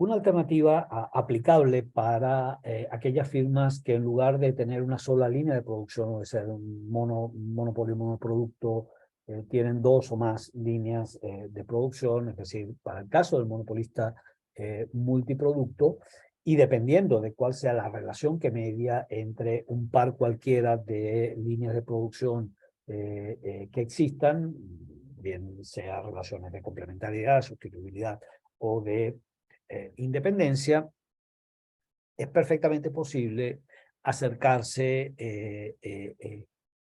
Una alternativa aplicable para aquellas firmas que en lugar de tener una sola línea de producción, o sea, un monopolio, monoproducto, tienen dos o más líneas de producción, es decir, para el caso del monopolista multiproducto, y dependiendo de cuál sea la relación que media entre un par cualquiera de líneas de producción que existan, bien sea relaciones de complementariedad, sustituibilidad o de independencia, es perfectamente posible acercarse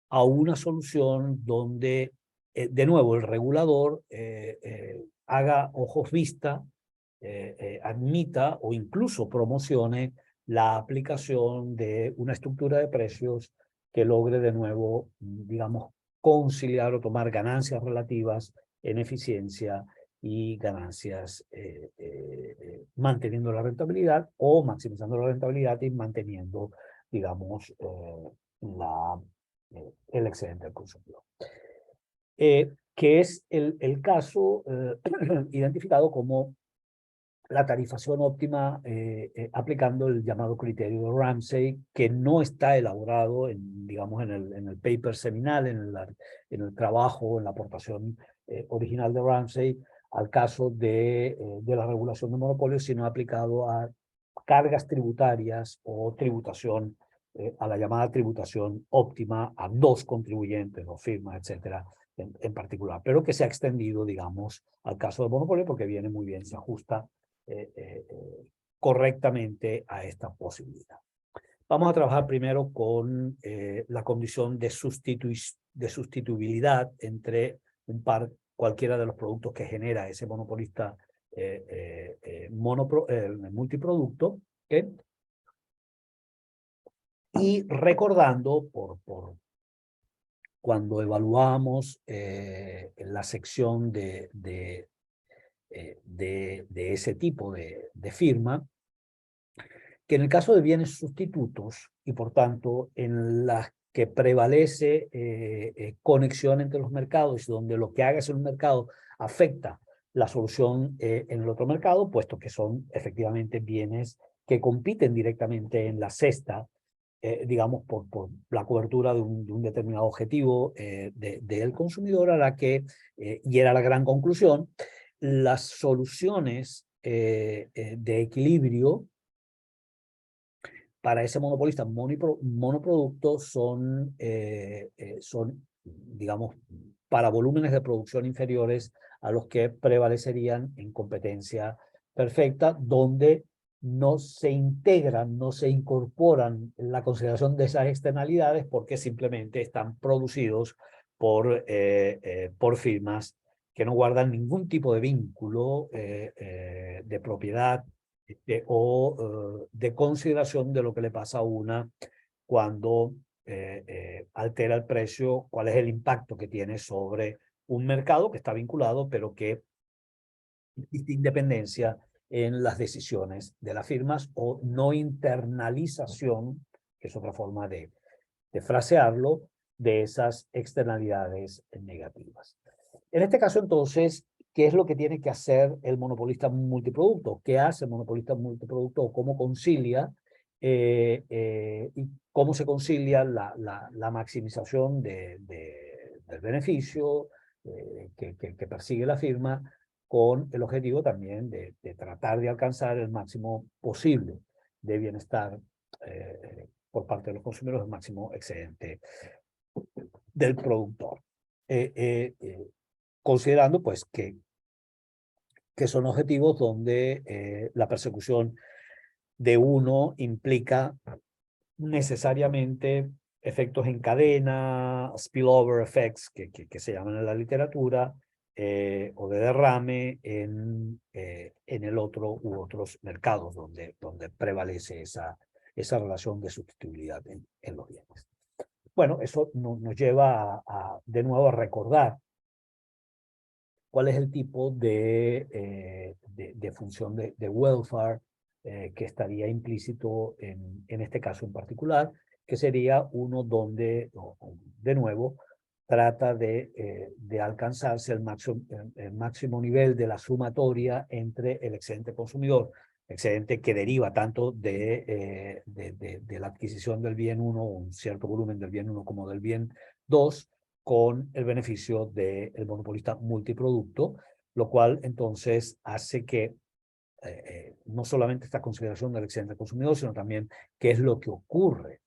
a una solución donde, de nuevo, el regulador haga ojos vista, admita o incluso promocione la aplicación de una estructura de precios que logre de nuevo, digamos, conciliar o tomar ganancias relativas en eficiencia y ganancias manteniendo la rentabilidad o maximizando la rentabilidad y manteniendo, digamos, el excedente del consumidor. Que es el caso identificado como la tarifación óptima aplicando el llamado criterio de Ramsey, que no está elaborado digamos, en el paper seminal, en el trabajo, en la aportación original de Ramsey al caso de la regulación de monopolios, sino aplicado a cargas tributarias o tributación, a la llamada tributación óptima a dos contribuyentes o firmas, etcétera, en particular, pero que se ha extendido, digamos, al caso del monopolio porque viene muy bien, se ajusta correctamente a esta posibilidad. Vamos a trabajar primero con la condición de sustituibilidad entre un par cualquiera de los productos que genera ese monopolista multiproducto, ¿okay? Y recordando cuando evaluamos la sección de ese tipo de firma, que en el caso de bienes sustitutos y por tanto en las que prevalece conexión entre los mercados y donde lo que hagas en un mercado afecta la solución en el otro mercado, puesto que son efectivamente bienes que compiten directamente en la cesta, digamos, por la cobertura de un determinado objetivo del consumidor, a la que, y era la gran conclusión, las soluciones de equilibrio para ese monopolista monoproducto son, digamos, para volúmenes de producción inferiores a los que prevalecerían en competencia perfecta, donde no se integran, no se incorporan en la consideración de esas externalidades porque simplemente están producidos por firmas que no guardan ningún tipo de vínculo de propiedad o de consideración de lo que le pasa a una cuando altera el precio, cuál es el impacto que tiene sobre un mercado que está vinculado, pero que existe independencia en las decisiones de las firmas o no internalización, que es otra forma de frasearlo, de esas externalidades negativas. En este caso, entonces, ¿qué es lo que tiene que hacer el monopolista multiproducto? ¿Qué hace el monopolista multiproducto o cómo concilia y cómo se concilia la maximización del beneficio que persigue la firma con el objetivo también de tratar de alcanzar el máximo posible de bienestar por parte de los consumidores, el máximo excedente del productor? Considerando pues que son objetivos donde la persecución de uno implica necesariamente efectos en cadena, spillover effects, que se llaman en la literatura, o de derrame en el otro u otros mercados donde prevalece esa relación de sustituibilidad en los bienes. Bueno, eso nos lleva de nuevo a recordar cuál es el tipo de función de welfare que estaría implícito en este caso en particular, que sería uno donde, de nuevo, trata de alcanzarse el máximo nivel de la sumatoria entre el excedente consumidor excedente que deriva tanto de la adquisición del bien 1, un cierto volumen del bien 1 como del bien 2, con el beneficio del monopolista multiproducto, lo cual entonces hace que no solamente esta consideración del excedente consumidor, sino también qué es lo que ocurre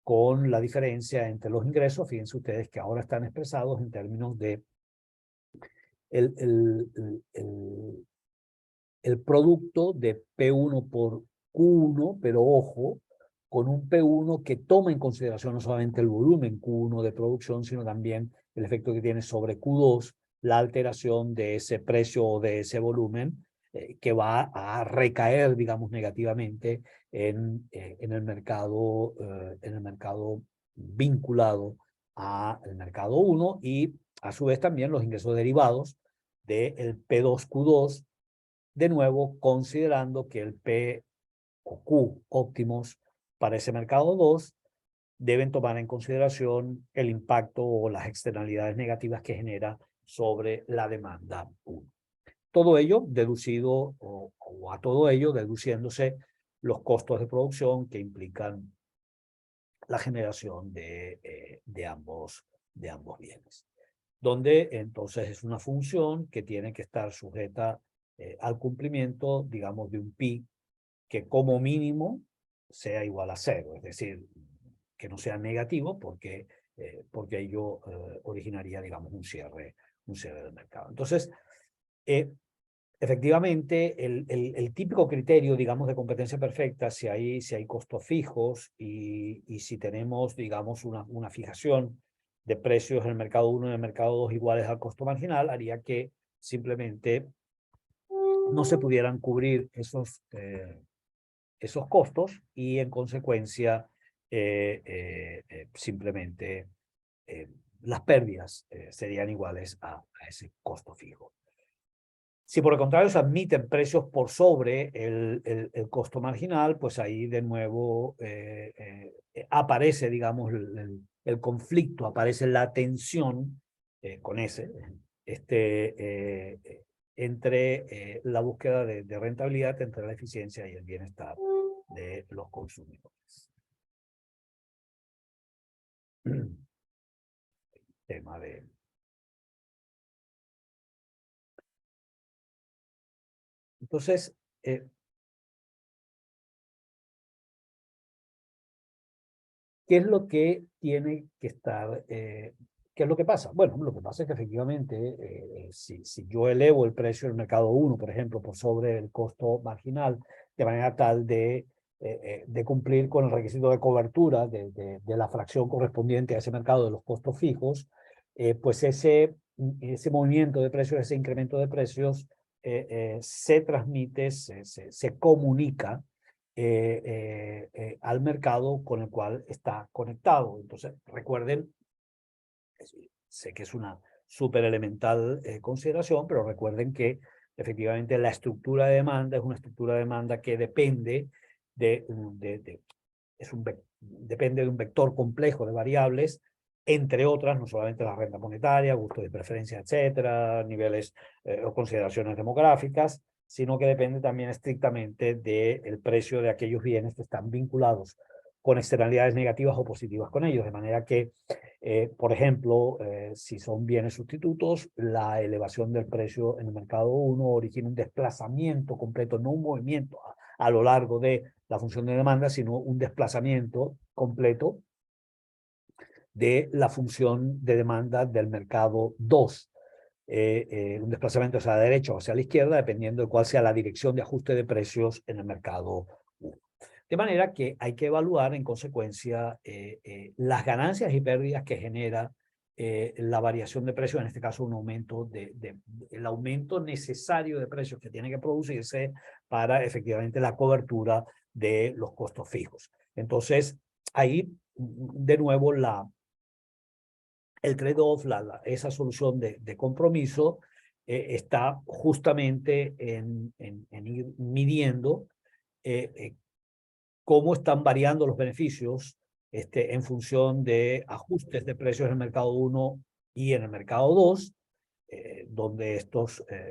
con la diferencia entre los ingresos. Fíjense ustedes que ahora están expresados en términos de el producto de P1 por Q1, pero ojo, con un P1 que toma en consideración no solamente el volumen Q1 de producción, sino también el efecto que tiene sobre Q2, la alteración de ese precio o de ese volumen, que va a recaer, digamos, negativamente en el mercado vinculado al mercado 1, y a su vez también los ingresos derivados del P2Q2, de nuevo considerando que el P o Q óptimos para ese mercado 2 deben tomar en consideración el impacto o las externalidades negativas que genera sobre la demanda 1. Todo ello deducido, o a todo ello deduciéndose los costos de producción que implican la generación de ambos bienes, donde entonces es una función que tiene que estar sujeta al cumplimiento, digamos, de un pi que como mínimo sea igual a 0, es decir, que no sea negativo, porque ello originaría, digamos, un cierre del mercado. Entonces, efectivamente, el típico criterio, digamos, de competencia perfecta, si hay costos fijos y si tenemos, digamos, una fijación de precios en el mercado 1 y en el mercado 2 iguales al costo marginal, haría que simplemente no se pudieran cubrir esos costos y, en consecuencia, simplemente las pérdidas serían iguales a ese costo fijo. Si por el contrario se admiten precios por sobre el costo marginal, pues ahí de nuevo aparece, digamos, el conflicto, aparece la tensión con entre la búsqueda de rentabilidad, entre la eficiencia y el bienestar de los consumidores. Tema de... Entonces, ¿qué es lo que tiene que estar? ¿Qué es lo que pasa? Bueno, lo que pasa es que efectivamente, si yo elevo el precio del mercado 1, por ejemplo, por sobre el costo marginal, de manera tal de cumplir con el requisito de cobertura de la fracción correspondiente a ese mercado de los costos fijos, pues ese movimiento de precios, ese incremento de precios, se transmite, se comunica al mercado con el cual está conectado. Entonces, recuerden, sé que es una súper elemental consideración, pero recuerden que efectivamente la estructura de demanda es una estructura de demanda que depende depende de un vector complejo de variables, entre otras, no solamente la renta monetaria, gustos de preferencia, etcétera, niveles o consideraciones demográficas, sino que depende también estrictamente del precio de aquellos bienes que están vinculados con externalidades negativas o positivas con ellos, de manera que, por ejemplo, si son bienes sustitutos, la elevación del precio en el mercado 1 origina un desplazamiento completo, no un movimiento a lo largo de la función de demanda, sino un desplazamiento completo de la función de demanda del mercado 2. Un desplazamiento hacia la derecha o hacia la izquierda, dependiendo de cuál sea la dirección de ajuste de precios en el mercado 1. De manera que hay que evaluar en consecuencia las ganancias y pérdidas que genera la variación de precios, en este caso un aumento el aumento necesario de precios que tiene que producirse para efectivamente la cobertura de los costos fijos. Entonces, ahí de nuevo el trade-off, esa solución de compromiso está justamente en ir midiendo cómo están variando los beneficios en función de ajustes de precios en el mercado 1 y en el mercado 2, donde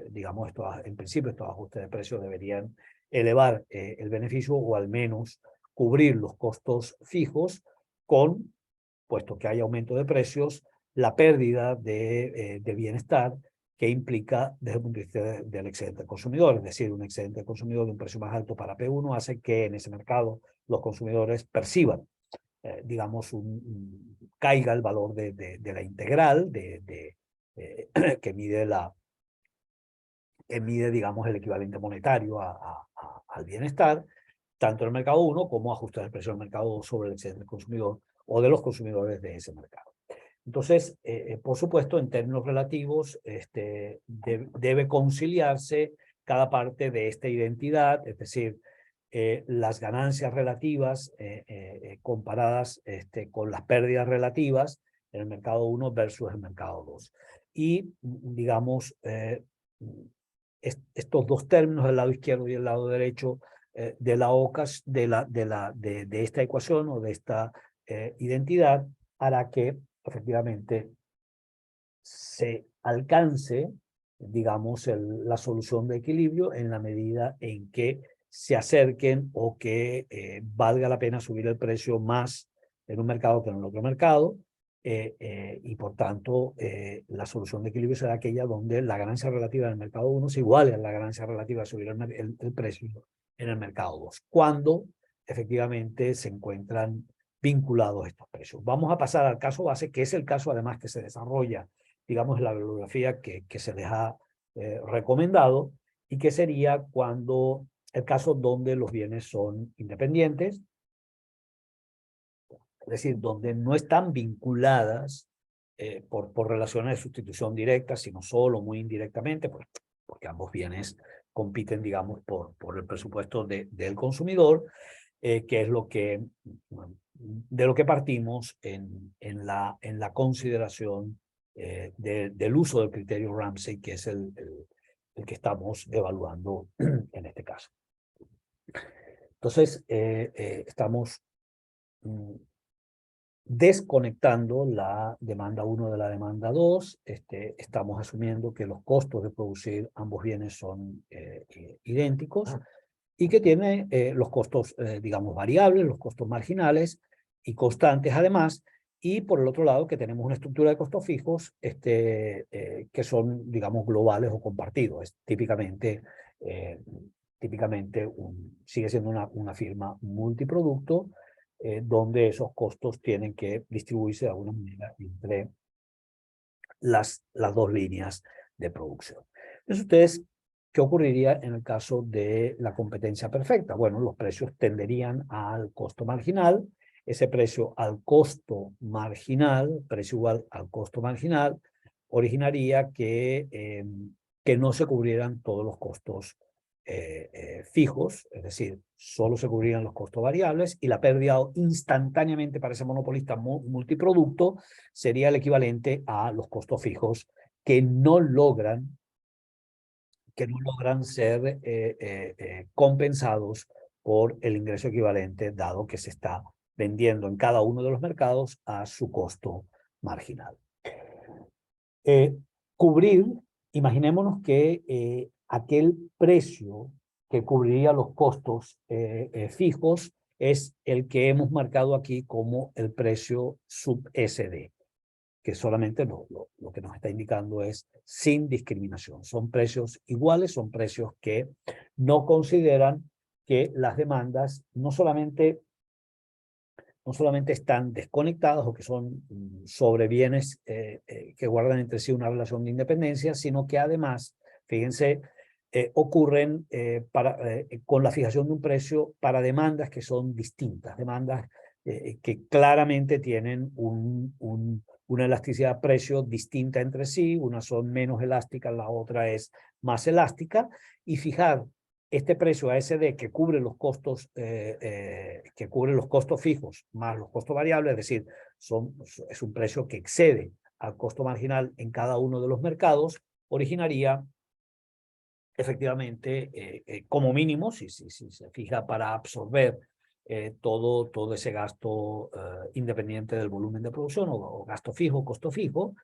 digamos, en principio estos ajustes de precios deberían elevar el beneficio o al menos cubrir los costos fijos con, puesto que hay aumento de precios, la pérdida de bienestar que implica desde el punto de vista del excedente consumidor. Es decir, un excedente consumidor de un precio más alto para P1 hace que en ese mercado los consumidores perciban, digamos, caiga el valor de la integral que mide, digamos, el equivalente monetario al bienestar, tanto en el mercado 1 como ajustar el precio del mercado 2 sobre el excedente del consumidor o de los consumidores de ese mercado. Entonces, por supuesto, en términos relativos, debe conciliarse cada parte de esta identidad, es decir, las ganancias relativas comparadas con las pérdidas relativas en el mercado 1 versus el mercado 2. Y, digamos, estos dos términos, el lado izquierdo y el lado derecho, de la OCAS, de esta ecuación o de esta identidad, hará que efectivamente se alcance, digamos, la solución de equilibrio en la medida en que se acerquen o que valga la pena subir el precio más en un mercado que en el otro mercado, y por tanto la solución de equilibrio será aquella donde la ganancia relativa del mercado 1 se iguale a la ganancia relativa a subir el precio en el mercado 2, cuando efectivamente se encuentran vinculados estos precios. Vamos a pasar al caso base, que es el caso además que se desarrolla, digamos, la bibliografía que se les ha recomendado, y que sería cuando el caso donde los bienes son independientes, es decir, donde no están vinculadas por relaciones de sustitución directa, sino solo muy indirectamente, porque ambos bienes compiten, digamos, por el presupuesto del consumidor, que es de lo que partimos en la consideración del uso del criterio Ramsey, que es el que estamos evaluando en este caso. Entonces, estamos desconectando la demanda 1 de la demanda 2, estamos asumiendo que los costos de producir ambos bienes son idénticos, y que tiene los costos, digamos, variables, los costos marginales y constantes además, y por el otro lado que tenemos una estructura de costos fijos que son, digamos, globales o compartidos. Es típicamente sigue siendo una firma multiproducto, donde esos costos tienen que distribuirse de alguna manera entre las dos líneas de producción. Entonces, ustedes, ¿qué ocurriría en el caso de la competencia perfecta? Bueno, los precios tenderían al costo marginal. Ese precio al costo marginal, precio igual al costo marginal, originaría que no se cubrieran todos los costos fijos, es decir, solo se cubrirían los costos variables, y la pérdida instantáneamente para ese monopolista multiproducto sería el equivalente a los costos fijos que no logran ser compensados por el ingreso equivalente, dado que se está vendiendo en cada uno de los mercados a su costo marginal. Cubrir, imaginémonos que aquel precio que cubriría los costos fijos es el que hemos marcado aquí como el precio sub-SD, que solamente lo que nos está indicando es sin discriminación. Son precios iguales, son precios que no consideran que las demandas no solamente están desconectadas o que son sobre bienes que guardan entre sí una relación de independencia, sino que además, fíjense, ocurren con la fijación de un precio para demandas que son distintas, demandas que claramente tienen una elasticidad precio distinta entre sí, unas son menos elásticas, la otra es más elástica, y fijar este precio ASD que cubre los costos fijos más los costos variables, es decir, es un precio que excede al costo marginal en cada uno de los mercados, originaría efectivamente, como mínimo, si se fija, para absorber todo ese gasto independiente del volumen de producción o gasto fijo, costo fijo.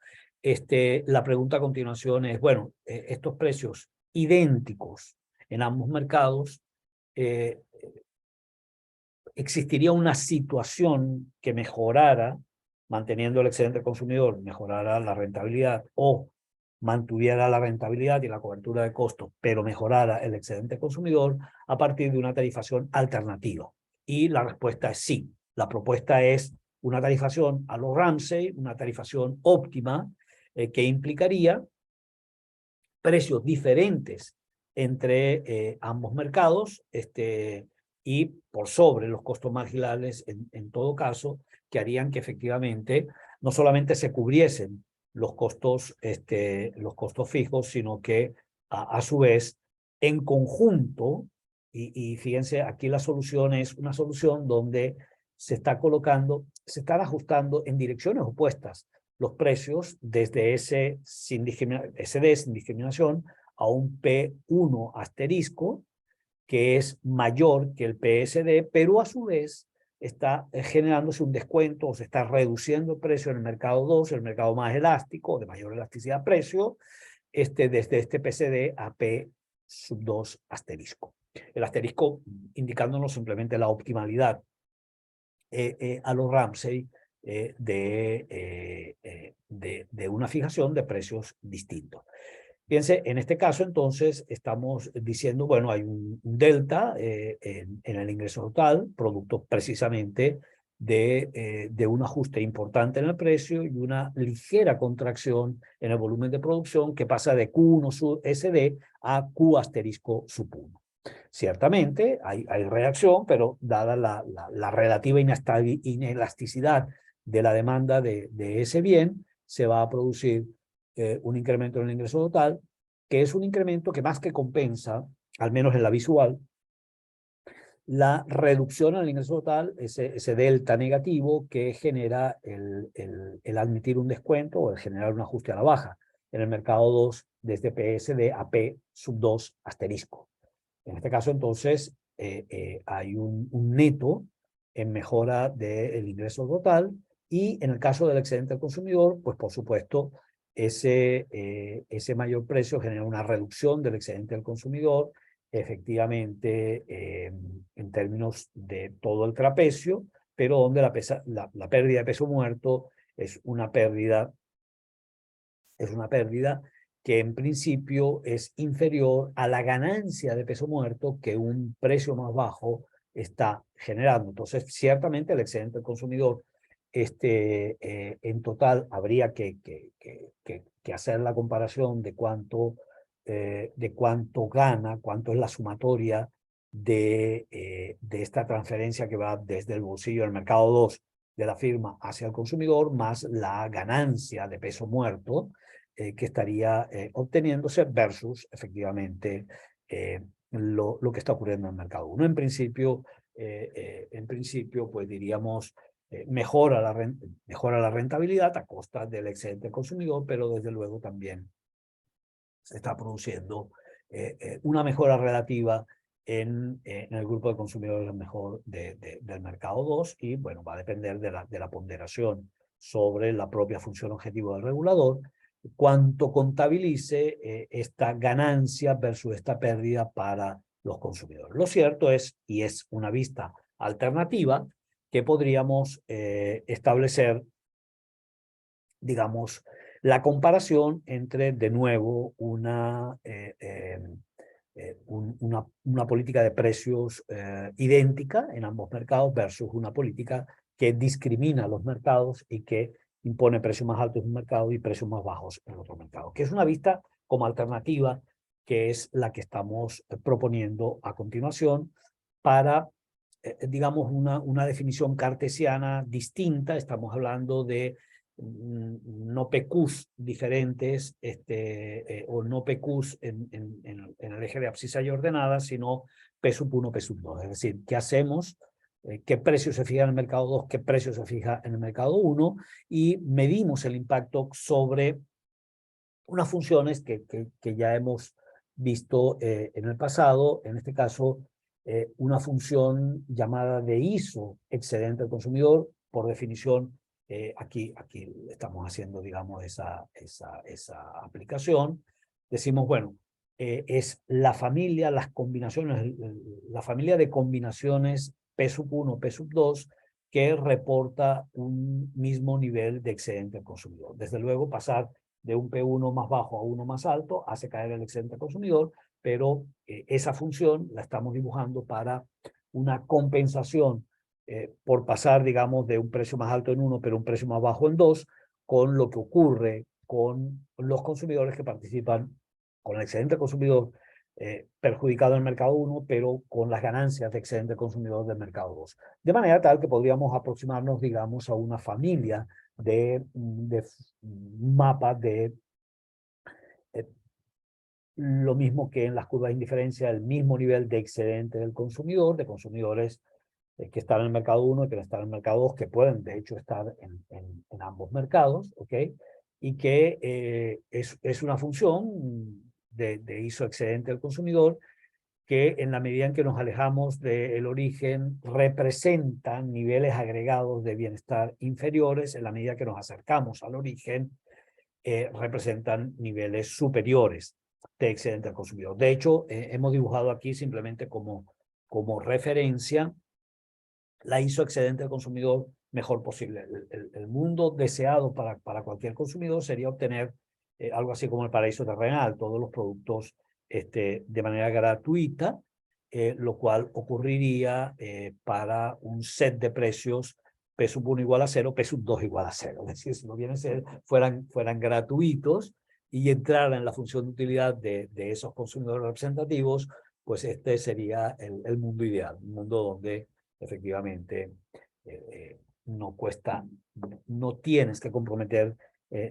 La pregunta a continuación es, bueno, estos precios idénticos en ambos mercados existiría una situación que mejorara, manteniendo el excedente consumidor, mejorara la rentabilidad, o mantuviera la rentabilidad y la cobertura de costos, pero mejorara el excedente consumidor a partir de una tarifación alternativa. Y la respuesta es sí. La propuesta es una tarifación a los Ramsay, una tarifación óptima, que implicaría precios diferentes entre ambos mercados, y por sobre los costos marginales en todo caso, que harían que efectivamente no solamente se cubriesen los costos fijos, sino que a su vez en conjunto, y fíjense, aquí la solución es una solución donde se están ajustando en direcciones opuestas los precios desde SD sin discriminación a un P1 asterisco, que es mayor que el PSD, pero a su vez está generándose un descuento o se está reduciendo el precio en el mercado 2, el mercado más elástico, de mayor elasticidad de precio, desde este PSD a P sub 2 asterisco. El asterisco indicándonos simplemente la optimalidad a los Ramsay de una fijación de precios distintos. Fíjense, en este caso entonces estamos diciendo, bueno, hay un delta en el ingreso total, producto precisamente de un ajuste importante en el precio y una ligera contracción en el volumen de producción que pasa de Q1 sub SD a Q asterisco sub 1. Ciertamente hay reacción, pero dada la relativa inelasticidad de la demanda de ese bien, se va a producir un incremento en el ingreso total, que es un incremento que más que compensa, al menos en la visual, la reducción en el ingreso total, ese delta negativo que genera el admitir un descuento o el generar un ajuste a la baja en el mercado 2 desde PSD a P sub 2 asterisco. En este caso, entonces, hay un neto en mejora del ingreso total, y en el caso del excedente al consumidor, pues por supuesto, ese mayor precio genera una reducción del excedente al consumidor, efectivamente, en términos de todo el trapecio, pero donde la pérdida de peso muerto es una pérdida que en principio es inferior a la ganancia de peso muerto que un precio más bajo está generando. Entonces, ciertamente el excedente del consumidor, en total habría que hacer la comparación de cuánto gana, cuánto es la sumatoria de esta transferencia que va desde el bolsillo del mercado 2 de la firma hacia el consumidor, más la ganancia de peso muerto, que estaría obteniéndose versus efectivamente lo que está ocurriendo en el mercado 1. En principio, pues diríamos, mejora la rentabilidad a costa del excedente consumidor, pero desde luego también se está produciendo una mejora relativa en el grupo de consumidores mejor del mercado 2, y bueno, va a depender de la ponderación sobre la propia función objetivo del regulador, cuánto contabilice esta ganancia versus esta pérdida para los consumidores. Lo cierto es, y es una vista alternativa, que podríamos establecer, digamos, la comparación entre, de nuevo, una política de precios idéntica en ambos mercados versus una política que discrimina a los mercados y que impone precios más altos en un mercado y precios más bajos en otro mercado, que es una vista como alternativa, que es la que estamos proponiendo a continuación para, digamos, una definición cartesiana distinta. Estamos hablando de no PQs diferentes, o no PQs en el eje de abscisa y ordenada, sino P sub 1, P sub 2. Es decir, ¿qué hacemos? ¿Qué precio se fija en el mercado 2? ¿Qué precio se fija en el mercado 1? Y medimos el impacto sobre unas funciones que ya hemos visto en el pasado. En este caso, una función llamada de ISO, excedente del consumidor. Por definición, aquí estamos haciendo, digamos, esa aplicación. Decimos, bueno, es la familia, las combinaciones, la familia de combinaciones P sub 1, P sub 2, que reporta un mismo nivel de excedente al consumidor. Desde luego, pasar de un P1 más bajo a uno más alto hace caer el excedente al consumidor, pero esa función la estamos dibujando para una compensación por pasar, digamos, de un precio más alto en uno, pero un precio más bajo en dos, con lo que ocurre con los consumidores que participan con el excedente consumidor perjudicado en el mercado 1, pero con las ganancias de excedente consumidor del mercado 2. De manera tal que podríamos aproximarnos, digamos, a una familia de mapas de lo mismo que en las curvas de indiferencia, el mismo nivel de excedente del consumidor, de consumidores que están en el mercado 1 y que no están en el mercado 2, que pueden de hecho estar en ambos mercados, ¿ok? Y que es una función de ISO excedente del consumidor que en la medida en que nos alejamos del origen representan niveles agregados de bienestar inferiores, en la medida que nos acercamos al origen representan niveles superiores de excedente al consumidor. De hecho, hemos dibujado aquí simplemente como referencia la ISO excedente al consumidor mejor posible. El mundo deseado para cualquier consumidor sería obtener algo así como el paraíso terrenal, todos los productos de manera gratuita, lo cual ocurriría para un set de precios P sub 1 igual a 0, P sub 2 igual a 0. Es decir, si los bienes fueran gratuitos y entraran en la función de utilidad de esos consumidores representativos, pues este sería el mundo ideal, un mundo donde efectivamente no cuesta, no tienes que comprometer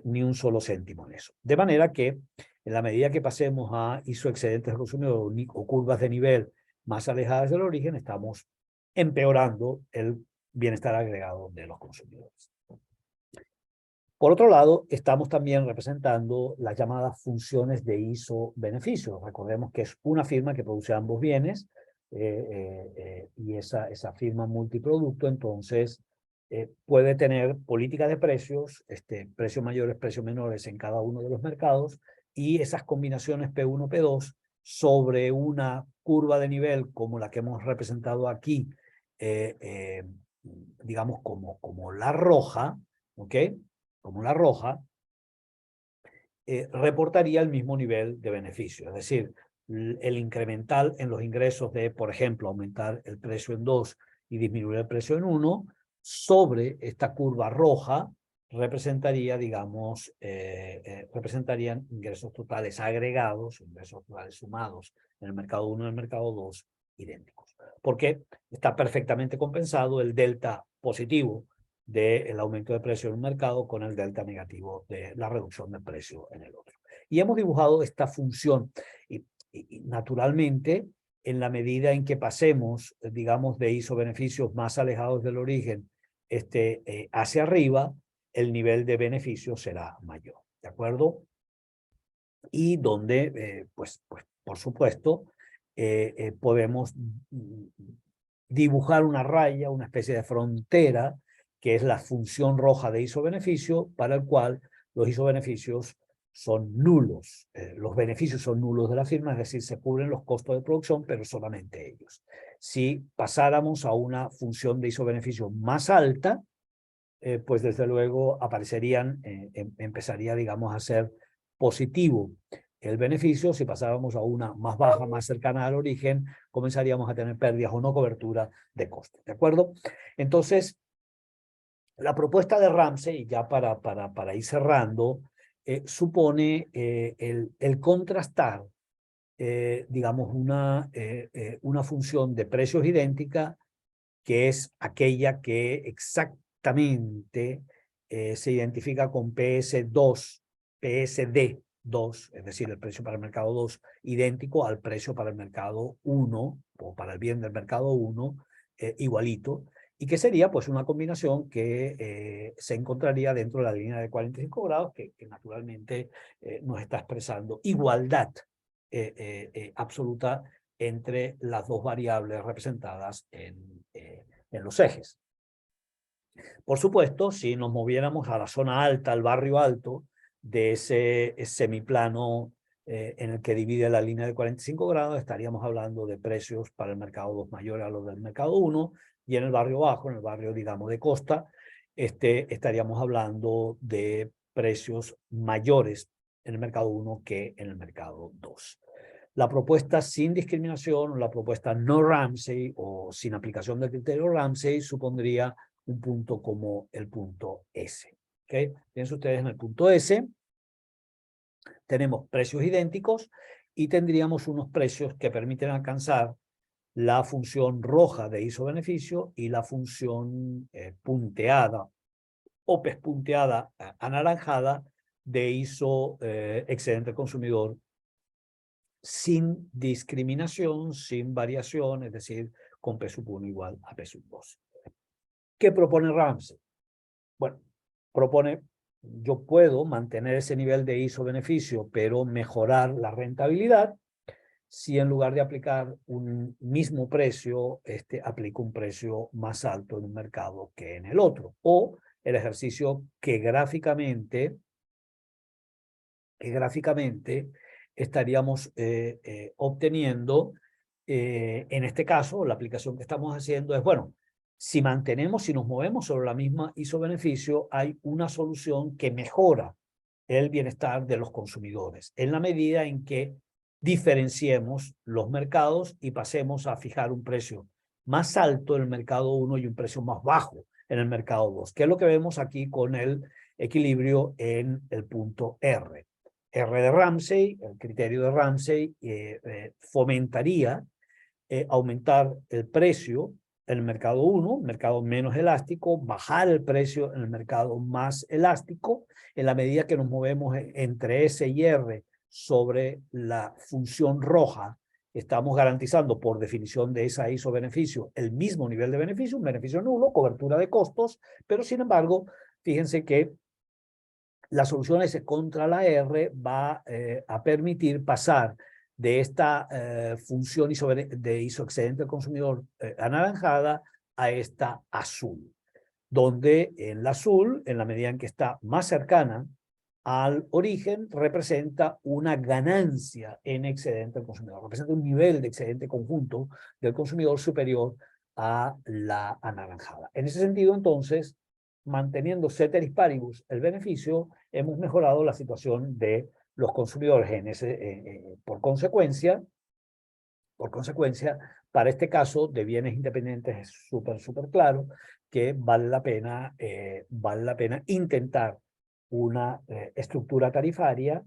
ni un solo céntimo en eso. De manera que en la medida que pasemos a ISO excedentes del consumidor o curvas de nivel más alejadas del origen, estamos empeorando el bienestar agregado de los consumidores. Por otro lado, estamos también representando las llamadas funciones de ISO beneficios. Recordemos que es una firma que produce ambos bienes y esa firma multiproducto, entonces, puede tener políticas de precios, precios mayores, precios menores en cada uno de los mercados, y esas combinaciones P1, P2 sobre una curva de nivel como la que hemos representado aquí, digamos como la roja, ¿ok? Como la roja, reportaría el mismo nivel de beneficio. Es decir, el incremental en los ingresos de, por ejemplo, aumentar el precio en 2 y disminuir el precio en 1, sobre esta curva roja, representaría, digamos, representarían ingresos totales agregados, ingresos totales sumados en el mercado 1 y en el mercado 2, idénticos. Porque está perfectamente compensado el delta positivo del aumento de precio en un mercado con el delta negativo de la reducción de precio en el otro. Y hemos dibujado esta función y naturalmente en la medida en que pasemos, digamos, de ISO beneficios más alejados del origen hacia arriba, el nivel de beneficio será mayor, ¿de acuerdo? Y donde, pues, por supuesto, podemos dibujar una raya, una especie de frontera, que es la función roja de isobeneficio, para el cual los isobeneficios son nulos. Los beneficios son nulos de la firma, es decir, se cubren los costos de producción, pero solamente ellos. Si pasáramos a una función de isobeneficio más alta, pues desde luego aparecerían, empezaría, digamos, a ser positivo el beneficio. Si pasábamos a una más baja, más cercana al origen, comenzaríamos a tener pérdidas o no cobertura de costes, ¿de acuerdo? Entonces, la propuesta de Ramsey, ya para ir cerrando, supone el contrastar, digamos, una función de precios idéntica, que es aquella que exactamente se identifica con PS2, PSD2, es decir, el precio para el mercado 2, idéntico al precio para el mercado 1, o para el bien del mercado 1, igualito, y que sería pues una combinación que se encontraría dentro de la línea de 45 grados, que naturalmente nos está expresando igualdad absoluta entre las dos variables representadas en los ejes. Por supuesto, si nos moviéramos a la zona alta, al barrio alto de ese semiplano en el que divide la línea de 45 grados, estaríamos hablando de precios para el mercado 2 mayores a los del mercado 1, y en el barrio bajo, en el barrio, digamos, de costa, estaríamos hablando de precios mayores en el mercado 1 que en el mercado 2. La propuesta sin discriminación, la propuesta no Ramsey o sin aplicación del criterio Ramsey supondría un punto como el punto S. ¿Okay? Piensen ustedes en el punto S. Tenemos precios idénticos y tendríamos unos precios que permiten alcanzar la función roja de iso-beneficio y la función punteada o pespunteada anaranjada de ISO excedente consumidor sin discriminación, sin variación, es decir, con P sub 1 igual a P sub 2. ¿Qué propone Ramsey? Bueno, propone, yo puedo mantener ese nivel de ISO-beneficio, pero mejorar la rentabilidad si en lugar de aplicar un mismo precio, aplico un precio más alto en un mercado que en el otro. O el ejercicio que gráficamente estaríamos obteniendo, en este caso, la aplicación que estamos haciendo es, bueno, si mantenemos, si nos movemos sobre la misma ISO-beneficio, hay una solución que mejora el bienestar de los consumidores, en la medida en que diferenciemos los mercados y pasemos a fijar un precio más alto en el mercado 1 y un precio más bajo en el mercado 2, que es lo que vemos aquí con el equilibrio en el punto R. R de Ramsey, el criterio de Ramsey, fomentaría aumentar el precio en el mercado 1, mercado menos elástico, bajar el precio en el mercado más elástico, en la medida que nos movemos entre S y R sobre la función roja, estamos garantizando por definición de esa ISO-beneficio el mismo nivel de beneficio, un beneficio nulo, cobertura de costos, pero sin embargo, fíjense que la solución S contra la R va a permitir pasar de esta función de ISO excedente del consumidor anaranjada a esta azul, donde en la azul, en la medida en que está más cercana al origen, representa una ganancia en excedente del consumidor, representa un nivel de excedente conjunto del consumidor superior a la anaranjada. En ese sentido, entonces, manteniendo ceteris paribus el beneficio, hemos mejorado la situación de los consumidores por consecuencia, para este caso de bienes independientes es súper claro que vale la pena intentar una estructura tarifaria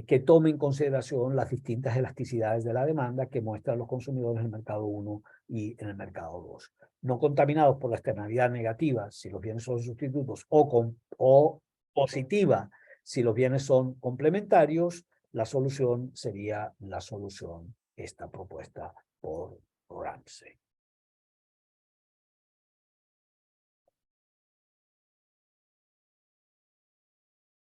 que tome en consideración las distintas elasticidades de la demanda que muestran los consumidores en el mercado 1 y en el mercado 2. No contaminados por la externalidad negativa si los bienes son sustitutos o positiva si los bienes son complementarios, la solución sería la solución esta propuesta por Ramsey.